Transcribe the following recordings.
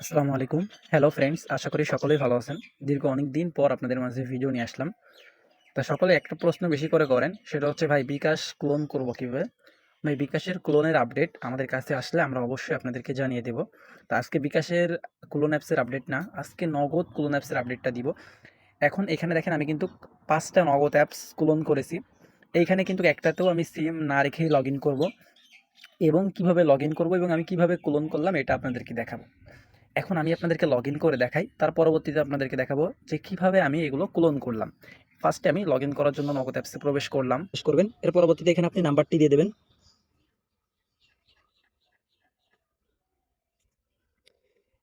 আসসালামু আলাইকুম। Hello friends, আশা করি সকলেই ভালো আছেন। দীর্ঘ অনেক দিন পর আপনাদের মাঝে ভিডিও নিয়ে আসলাম। তা সকলে একটা প্রশ্ন বেশি করে করেন, সেটা হচ্ছে ভাই বিকাশ ক্লোন করব কিভাবে? ভাই বিকাশের ক্লোনের আপডেট আমাদের কাছে আসলে আমরা অবশ্যই আপনাদেরকে জানিয়ে দেব। তো আজকে বিকাশের ক্লোন অ্যাপসের আপডেট না, আজকে নগদ ক্লোন অ্যাপসের আপডেটটা দিব। এখন এখানে দেখেন আমি কিন্তু ৫ টা নগদ অ্যাপস ক্লোন করেছি। এইখানে কিন্তু একটাতেও আমি সিম না রেখেই লগইন করব এবং কিভাবে লগইন করব এবং আমি কিভাবে ক্লোন করলাম এটা আপনাদেরকে দেখাবো। এখন আমি আপনাদেরকে লগইন করে দেখাই। তার পরবর্তীতে আপনাদেরকে দেখাবো যে কিভাবে আমি এগুলো ক্লোন করলাম। ফার্স্টে আমি লগইন করার জন্য নগদ অ্যাপসে প্রবেশ করলাম। প্রবেশ করবেন। এর পরবর্তীতে এখানে আপনি নাম্বারটি দিয়ে দেবেন।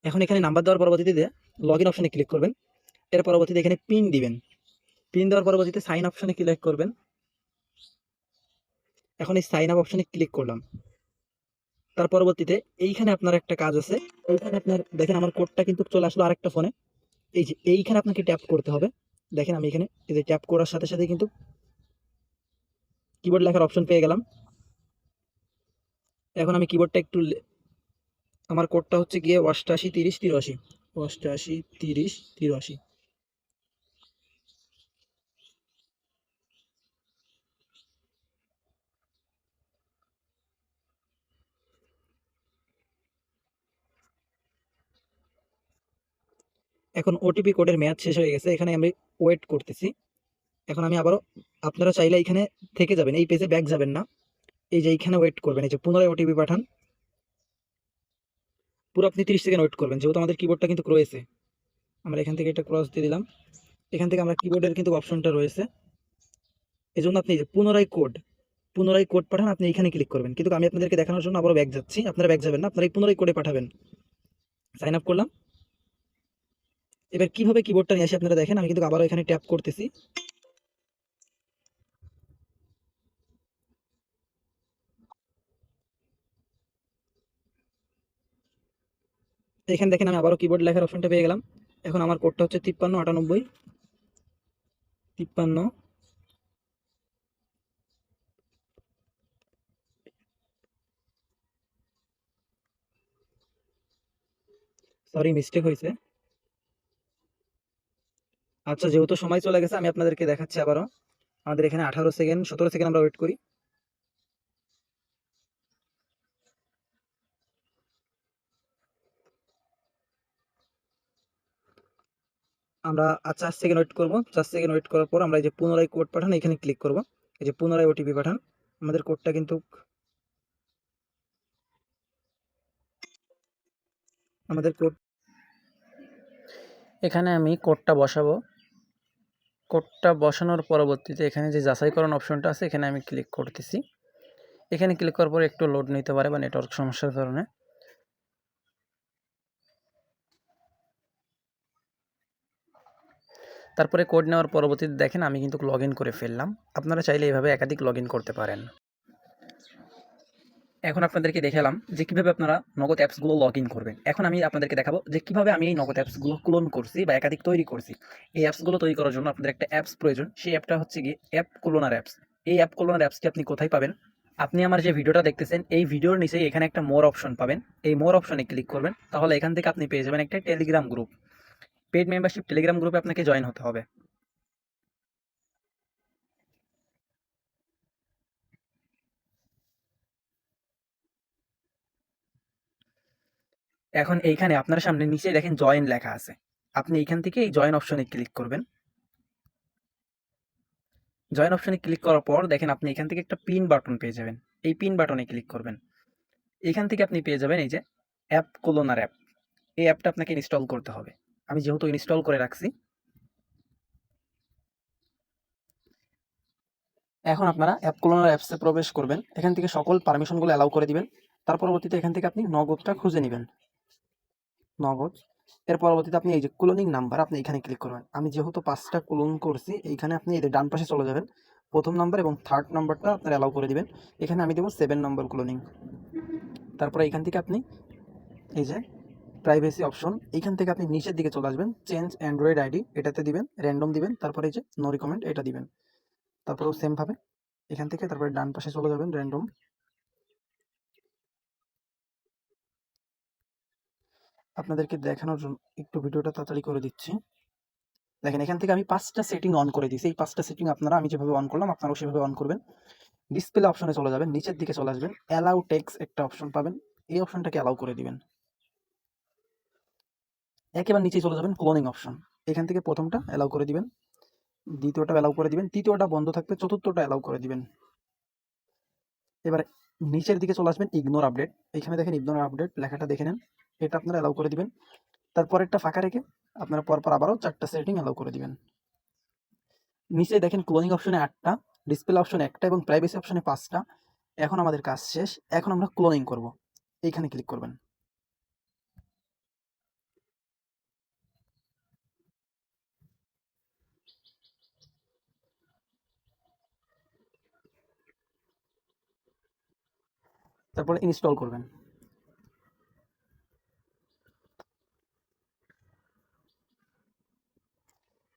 এখন এখানে নাম্বার দেওয়ার পরবর্তীতে লগইন অপশনে ক্লিক করবেন। এর পরবর্তীতে এখানে পিন দিবেন। পিন দেওয়ার পরবর্তীতে সাইন অপশনে ক্লিক করবেন। এখন এই সাইন আপ অপশনে ক্লিক করলাম। তার পরবর্তীতে এইখানে আপনার একটা কাজ আছে। এইখানে আপনার দেখেন আমার কোডটা কিন্তু চলে আসলো আরেকটা ফোনে। এই যে এইখানে আপনাকে ট্যাপ করতে হবে। দেখেন আমি এখানে এই যে ট্যাপ করার সাথে সাথে কিন্তু কিবোর্ড লেখার অপশন পেয়ে গেলাম। এখন আমি কিবোর্ডটা একটু আমার কোডটা হচ্ছে গিয়ে 88 30 83 88 30 83। এখন ওটিপি কোডের মেয়াদ শেষ হয়ে গেছে, এখানে আমি ওয়েট করতেছি। এখন আমি আবারও, আপনারা চাইলে এখানে থেকে যাবেন, এই পেজে ব্যাক যাবেন না। এই যে এইখানে ওয়েট করবেন, এই যে পুনরায় ওটিপি পাঠান। পুরো আপনি 30 সেকেন্ড ওয়েট করবেন, যেহেতু আমাদের কিবোর্ডটা কিন্তু রয়েছে। আমরা এখান থেকে এটা ক্রস দিয়ে দিলাম। এখান থেকে আমরা কিবোর্ডের কিন্তু অপশনটা রয়েছে, এই জন্য আপনি পুনরায় কোড পাঠান, আপনি এখানে ক্লিক করবেন। কিন্তু আমি আপনাদেরকে দেখানোর জন্য আবারও ব্যাক যাচ্ছি, আপনারা ব্যাক যাবেন না, আপনারা এই পুনরায় কোডে পাঠাবেন। সাইন আপ করলাম। এবার কিভাবে কিবোর্ডটা নিয়ে আসি আপনারা দেখেন, আমি কিন্তু আবারও এখানে ট্যাপ করতেছি। এখানে দেখেন আমি আবারও কিবোর্ড লেখার অপশনটা পেয়ে গেলাম। এখন আমার কোডটা হচ্ছে 53 98 53। সরি, মিস্টেক হয়েছে। আচ্ছা, যেহেতু সময় চলে গেছে আমি আপনাদেরকে দেখাচ্ছি আবারও। আমাদের এখানে 18 সেকেন্ড 17 সেকেন্ড আমরা ওয়েট করি। আমরা 4 সেকেন্ড ওয়েট করব। 4 সেকেন্ড ওয়েট করার পর আমরা এই যে পুনরায় কোড পাঠান এখানে ক্লিক করব। এই যে পুনরায় ওটিপি পাঠান। আমাদের কোডটা কিন্তু আমাদের কোড এখানে আমি কোডটা বসাবো। কোডটা বসানোর পরবর্তীতে এখানে যে যাচাইকরণ অপশনটা আছে এখানে আমি ক্লিক করতেছি। এখানে ক্লিক করার পর একটু লোড নিতে পারে বা নেটওয়ার্ক সমস্যার কারণে। তারপরে কোড নেওয়ার পরবর্তীতে দেখেন আমি কিন্তু লগইন করে ফেললাম। আপনারা চাইলে এভাবে একাধিক লগইন করতে পারেন। এখন আপনাদেরকে দেখালাম যে কিভাবে আপনারা নগদ অ্যাপসগুলো লগইন করবেন। এখন আমি আপনাদেরকে দেখাবো যে কিভাবে আমি এই নগদ অ্যাপসগুলো ক্লোন করছি বা একাধিক তৈরি করছি। এই অ্যাপসগুলো তৈরি করার জন্য আপনাদের একটা অ্যাপস প্রয়োজন। সেই অ্যাপটা হচ্ছে গিয়ে অ্যাপ ক্লোনার অ্যাপস। এই অ্যাপ ক্লোনার অ্যাপসটি আপনি কোথায় পাবেন? আপনি আমার যে ভিডিওটা দেখতেছেন এই ভিডিওর নিচেই এখানে একটা মোর অপশন পাবেন। এই মোর অপশনে ক্লিক করবেন, তাহলে এখান থেকে আপনি পেয়ে যাবেন একটা Telegram group. Paid membership Telegram গ্রুপে আপনাকে জয়েন হতে হবে। এখন এইখানে আপনার সামনে নিচে দেখেন জয়েন লেখা আছে। আপনি এইখান থেকে এই জয়েন অপশনে ক্লিক করবেন। জয়েন অপশনে ক্লিক করার পর দেখেন আপনি এখান থেকে একটা পিন বাটন পেয়ে যাবেন। এই পিন বাটনে ক্লিক করবেন। এখান থেকে আপনি পেয়ে যাবেন এই যে অ্যাপ ক্লোনার অ্যাপ। এই অ্যাপটা আপনাকে ইনস্টল করতে হবে। আমি যেহেতু ইনস্টল করে রাখছি। এখন আপনারা অ্যাপ ক্লোনার অ্যাপসে প্রবেশ করবেন। এখান থেকে সকল পারমিশনগুলো অ্যালাউ করে দিবেন। তার পরবর্তীতে এখান থেকে আপনি নগদটা খুঁজে নিবেন। নগদ। এর পরবর্তীতে আপনি এই যে ক্লোনিং নাম্বার আপনি এখানে ক্লিক করবেন। আমি যেহেতু ৫টা ক্লোন করছি, এইখানে আপনি এই যে ডান পাশে চলে যাবেন। ১ম নাম্বার এবং 3rd নাম্বারটা আপনারা অ্যালাউ করে দিবেন। এখানে আমি দেব 7 নম্বর ক্লোনিং। তারপরে এখান থেকে আপনি এই যে প্রাইভেসি অপশন, এইখান থেকে আপনি নিচের দিকে চলে আসবেন। চেঞ্জ অ্যান্ড্রয়েড আইডি এটাতে দিবেন, র্যান্ডম দিবেন, তারপরে এই যে নো রিকমেন্ড এটা দিবেন। তারপরেও সেম ভাবে এখান থেকে তারপরে ডান পাশে চলে যাবেন র্যান্ডম। আপনাদেরকে দেখানোর জন্য একটু ভিডিওটা তাড়াতাড়ি করে দিচ্ছি। দেখেন এখান থেকে আমি ৫ টা সেটিং অন করে দিয়েছি। এই ৫ টা সেটিং আপনারা আমি যেভাবে অন করলাম আপনারাও সেভাবে অন করবেন। ডিসপ্লে অপশনে চলে যাবেন, নিচের দিকে চলে আসবেন। অ্যালাউ টেক্সট একটা অপশন পাবেন। এই অপশনটাকে অ্যালাউ করে দিবেন। একেবারে নিচেই চলে যাবেন ক্লোনিং অপশন। এখান থেকে ১ম টা অ্যালাউ করে দিবেন, ২য় টা অ্যালাউ করে দিবেন, ৩য় টা বন্ধ থাকবে, ৪র্থ টা অ্যালাউ করে দিবেন। এবারে নিচের দিকে চলে আসবেন ইগনোর আপডেট। এখানে দেখেন ইগনোর আপডেট লেখাটা দেখে নেন। এটা আপনারা অ্যালাউ করে দিবেন। তারপরেরটা ফাঁকা রেখে আপনারা পরপর আবারও ৪ টা সেটিং অ্যালাউ করে দিবেন। নিচে দেখেন ক্লোনিং অপশনে ৮ টা, ডিসপ্লে অপশনে ১ টা এবং প্রাইভেসি অপশনে ৫ টা। এখন আমাদের কাজ শেষ। এখন আমরা ক্লোনিং করব। এইখানে ক্লিক করবেন। তারপরে ইনস্টল করবেন।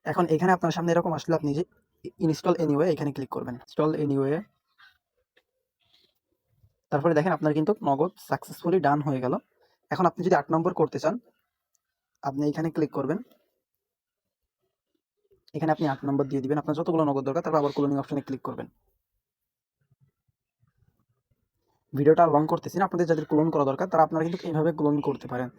এখন এখানে আপনার সামনে এরকম আসলে আপনি যে ইনস্টল এনিওয়ে এখানে ক্লিক করবেন। Install anyway. তারপরে দেখেন আপনার কিন্তু নগদ সাকসেসফুলি ডান হয়ে গেল। এখন আপনি যদি ৮ নম্বর করতে চান, আপনি এখানে ক্লিক করবেন। এখানে আপনি ৮ নম্বর দিয়ে দিবেন। আপনার যতগুলো নগদ দরকার, তারপর আবার ক্লোনিং অপশনে ক্লিক করবেন। ভিডিওটা আর লং করতেছি না। আপনাদের যাদের ক্লোন করা দরকার তারা আপনারা কিন্তু এইভাবে ক্লোন করতে পারেন।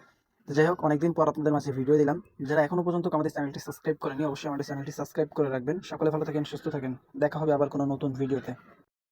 তো যাই হোক, অনেকদিন পর আপনাদের মাঝে ভিডিও দিলাম। যারা এখনো পর্যন্ত আমাদের চ্যানেলটি সাবস্ক্রাইব করেনি, অবশ্যই আমাদের চ্যানেলটি সাবস্ক্রাইব করে রাখবেন। সকলে ভালো থাকেন, সুস্থ থাকেন। দেখা হবে আবার কোনো নতুন ভিডিওতে।